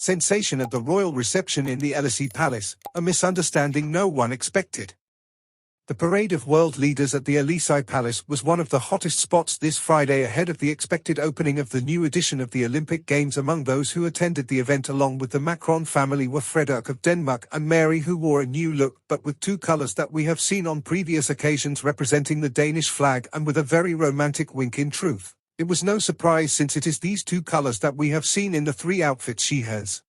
Sensation at the royal reception in the Élysée Palace, a misunderstanding no one expected. The parade of world leaders at the Élysée Palace was one of the hottest spots this Friday ahead of the expected opening of the new edition of the Olympic Games. Among those who attended the event along with the Macron family were Frederck of Denmark and Mary, who wore a new look but with two colours that we have seen on previous occasions representing the Danish flag and with a very romantic wink. In truth, it was no surprise since it is these two colours that we have seen in the three outfits she has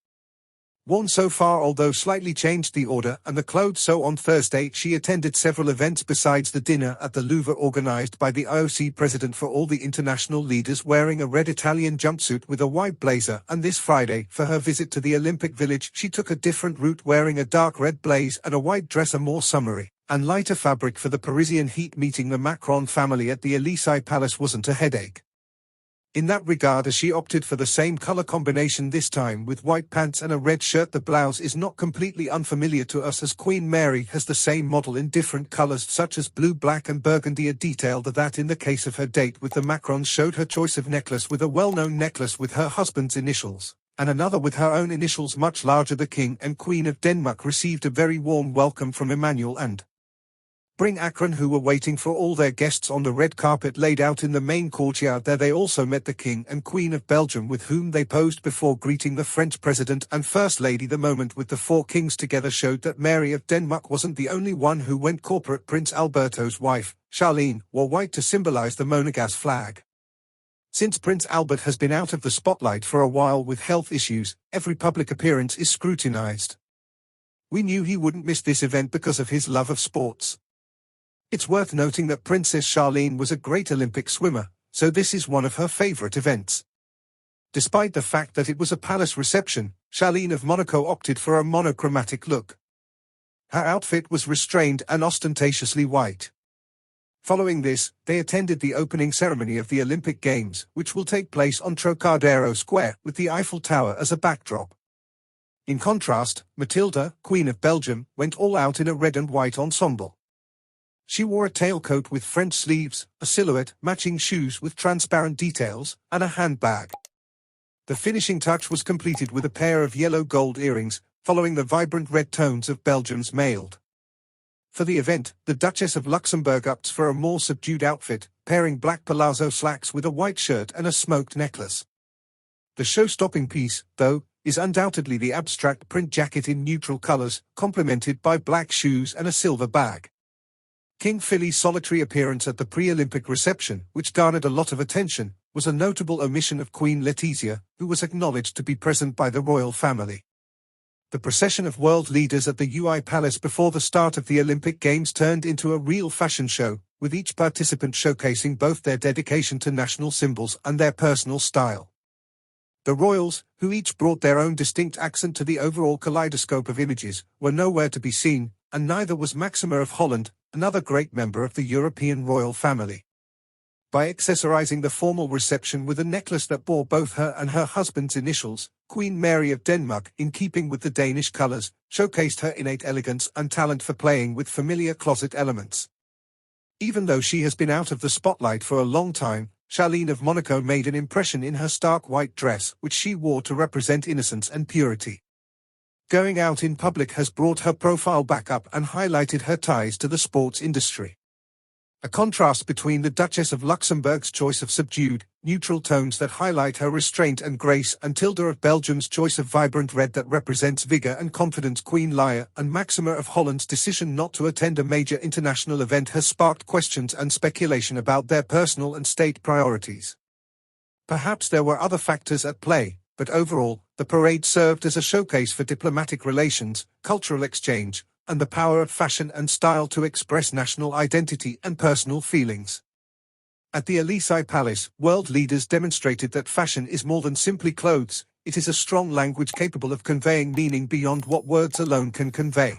worn so far, although slightly changed the order and the clothes. So on Thursday she attended several events besides the dinner at the Louver organized by the IOC president for all the international leaders, wearing a red Italian jumpsuit with a white blazer, and this Friday, for her visit to the Olympic Village, she took a different route, wearing a dark red blaze and a white dress, a more summery and lighter fabric for the Parisian heat. Meeting the Macron family at the Élysée Palace wasn't a headache in that regard, as she opted for the same color combination this time with white pants and a red shirt. The blouse is not completely unfamiliar to us, as Queen Mary has the same model in different colors such as blue, black and burgundy. A detail that in the case of her date with the Macrons showed her choice of necklace, with a well-known necklace with her husband's initials and another with her own initials much larger. The King and Queen of Denmark received a very warm welcome from Emmanuel and Macron, who were waiting for all their guests on the red carpet laid out in the main courtyard. There they also met the King and Queen of Belgium, with whom they posed before greeting the French President and First Lady. The moment with the four kings together showed that Mary of Denmark wasn't the only one who went corporate. Prince Alberto's wife, Charlene, wore white to symbolize the Monegasque flag. Since Prince Albert has been out of the spotlight for a while with health issues, every public appearance is scrutinized. We knew he wouldn't miss this event because of his love of sports. It's worth noting that Princess Charlene was a great Olympic swimmer, so this is one of her favorite events. Despite the fact that it was a palace reception, Charlene of Monaco opted for a monochromatic look. Her outfit was restrained and ostentatiously white. Following this, they attended the opening ceremony of the Olympic Games, which will take place on Trocadero Square, with the Eiffel Tower as a backdrop. In contrast, Matilda, Queen of Belgium, went all out in a red and white ensemble. She wore a tailcoat with French sleeves, a silhouette, matching shoes with transparent details, and a handbag. The finishing touch was completed with a pair of yellow gold earrings, following the vibrant red tones of Belgium's mailed. For the event, the Duchess of Luxembourg opts for a more subdued outfit, pairing black palazzo slacks with a white shirt and a smoked necklace. The show-stopping piece, though, is undoubtedly the abstract print jacket in neutral colors, complemented by black shoes and a silver bag. King Philip's solitary appearance at the pre-Olympic reception, which garnered a lot of attention, was a notable omission of Queen Letizia, who was acknowledged to be present by the royal family. The procession of world leaders at the UI Palace before the start of the Olympic Games turned into a real fashion show, with each participant showcasing both their dedication to national symbols and their personal style. The royals, who each brought their own distinct accent to the overall kaleidoscope of images, were nowhere to be seen, and neither was Maxima of Holland, another great member of the European royal family. By accessorizing the formal reception with a necklace that bore both her and her husband's initials, Queen Mary of Denmark, in keeping with the Danish colors, showcased her innate elegance and talent for playing with familiar closet elements. Even though she has been out of the spotlight for a long time, Charlene of Monaco made an impression in her stark white dress, which she wore to represent innocence and purity. Going out in public has brought her profile back up and highlighted her ties to the sports industry. A contrast between the Duchess of Luxembourg's choice of subdued, neutral tones that highlight her restraint and grace, and Tilda of Belgium's choice of vibrant red that represents vigor and confidence. Queen Leia and Maxima of Holland's decision not to attend a major international event has sparked questions and speculation about their personal and state priorities. Perhaps there were other factors at play, but overall, the parade served as a showcase for diplomatic relations, cultural exchange, and the power of fashion and style to express national identity and personal feelings. At the Élysée Palace, world leaders demonstrated that fashion is more than simply clothes, it is a strong language capable of conveying meaning beyond what words alone can convey.